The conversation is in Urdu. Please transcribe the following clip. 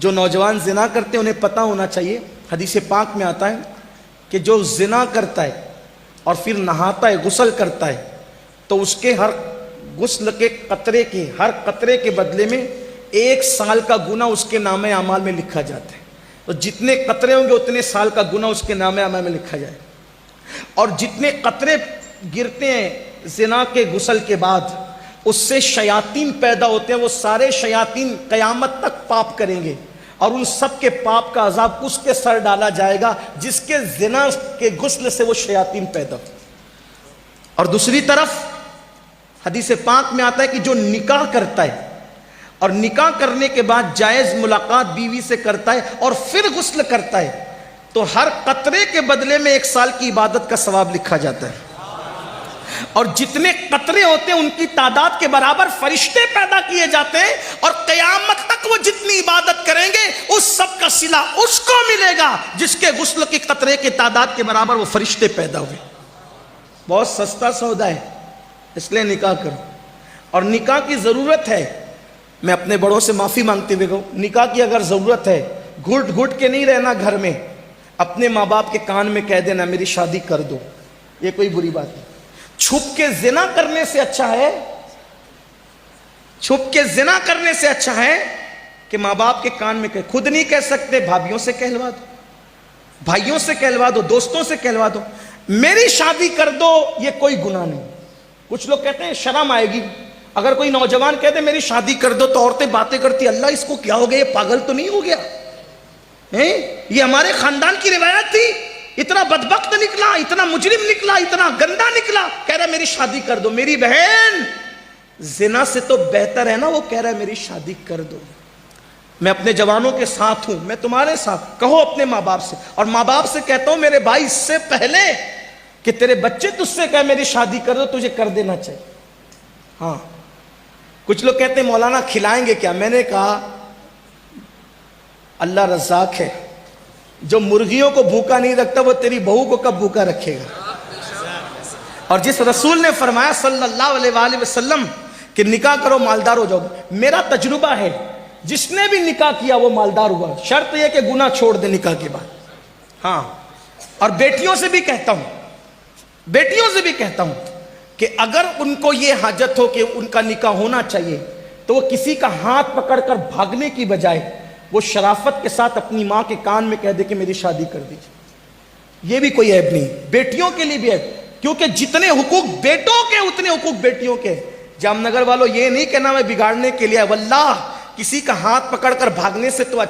جو نوجوان زنا کرتے ہیں انہیں پتہ ہونا چاہیے، حدیث پاک میں آتا ہے کہ جو زنا کرتا ہے اور پھر نہاتا ہے، غسل کرتا ہے، تو اس کے ہر غسل کے قطرے کے ہر قطرے کے بدلے میں 1 سال کا گناہ اس کے نامہ اعمال میں لکھا جاتا ہے۔ تو جتنے قطرے ہوں گے اتنے سال کا گناہ اس کے نامہ اعمال میں لکھا جائے، اور جتنے قطرے گرتے ہیں زنا کے غسل کے بعد اس سے شیاطین پیدا ہوتے ہیں، وہ سارے شیاطین قیامت تک پاپ کریں گے، اور ان سب کے پاپ کا عذاب اس کے سر ڈالا جائے گا جس کے زنا کے غسل سے وہ شیاطین پیدا ہو۔ اور دوسری طرف حدیث پاک میں آتا ہے کہ جو نکاح کرتا ہے اور نکاح کرنے کے بعد جائز ملاقات بیوی سے کرتا ہے اور پھر غسل کرتا ہے، تو ہر قطرے کے بدلے میں 1 سال کی عبادت کا ثواب لکھا جاتا ہے، اور جتنے قطرے ہوتے ہیں ان کی تعداد کے برابر فرشتے پیدا کیے جاتے ہیں، اور قیامت تک وہ جتنی عبادت کریں گے اس سب کا صلہ اس کو ملے گا جس کے غسل کے قطرے کی تعداد کے برابر وہ فرشتے پیدا ہوئے۔ بہت سستا سودا ہے، اس لیے نکاح کرو۔ اور نکاح کی ضرورت ہے، میں اپنے بڑوں سے معافی مانگتے ہوئے کہوں، نکاح کی اگر ضرورت ہے، گھٹ گھٹ کے نہیں رہنا گھر میں، اپنے ماں باپ کے کان میں کہہ دینا میری شادی کر دو، یہ کوئی بری بات نہیں۔ چھپ کے زنا کرنے سے اچھا ہے، چھپ کے زنا کرنے سے اچھا ہے کہ ماں باپ کے کان میں خود نہیں کہہ سکتے، بھابھیوں سے کہلوا دو، بھائیوں سے کہلوا دو، دوستوں سے کہلوا دو میری شادی کر دو، یہ کوئی گناہ نہیں۔ کچھ لوگ کہتے ہیں شرم آئے گی، اگر کوئی نوجوان کہتے میری شادی کر دو تو عورتیں باتیں کرتی اللہ اس کو کیا ہو گیا، یہ پاگل تو نہیں ہو گیا، یہ ہمارے خاندان کی روایت تھی، اتنا بدبخت نکلا، اتنا مجرم نکلا، اتنا گندا نکلا، کہہ رہا میری شادی کر دو۔ میری بہن زنا سے تو بہتر ہے نا وہ کہہ رہا ہے میری شادی کر دو۔ میں اپنے جوانوں کے ساتھ ہوں، میں تمہارے ساتھ، کہو اپنے ماں باپ سے، اور ماں باپ سے کہتا ہوں میرے بھائی اس سے پہلے کہ تیرے بچے تجھ سے کہے میری شادی کر دو تجھے کر دینا چاہیے۔ ہاں کچھ لوگ کہتے ہیں مولانا کھلائیں گے کیا؟ میں نے کہا اللہ رزاق ہے، جو مرغیوں کو بھوکا نہیں رکھتا وہ تیری بہو کو کب بھوکا رکھے گا؟ اور جس رسول نے فرمایا صلی اللہ علیہ وآلہ وسلم کہ نکاح کرو مالدار ہو جاؤ گے، میرا تجربہ ہے جس نے بھی نکاح کیا وہ مالدار ہوا، شرط یہ کہ گناہ چھوڑ دے نکاح کے بعد۔ ہاں اور بیٹیوں سے بھی کہتا ہوں، بیٹیوں سے بھی کہتا ہوں کہ اگر ان کو یہ حاجت ہو کہ ان کا نکاح ہونا چاہیے تو وہ کسی کا ہاتھ پکڑ کر بھاگنے کی بجائے وہ شرافت کے ساتھ اپنی ماں کے کان میں کہہ دے کہ میری شادی کر دیجیے، یہ بھی کوئی عیب نہیں، بیٹیوں کے لیے بھی عیب، کیونکہ جتنے حقوق بیٹوں کے اتنے حقوق بیٹیوں کے۔ جام نگر والوں یہ نہیں کہنا میں بگاڑنے کے لیے، واللہ کسی کا ہاتھ پکڑ کر بھاگنے سے تو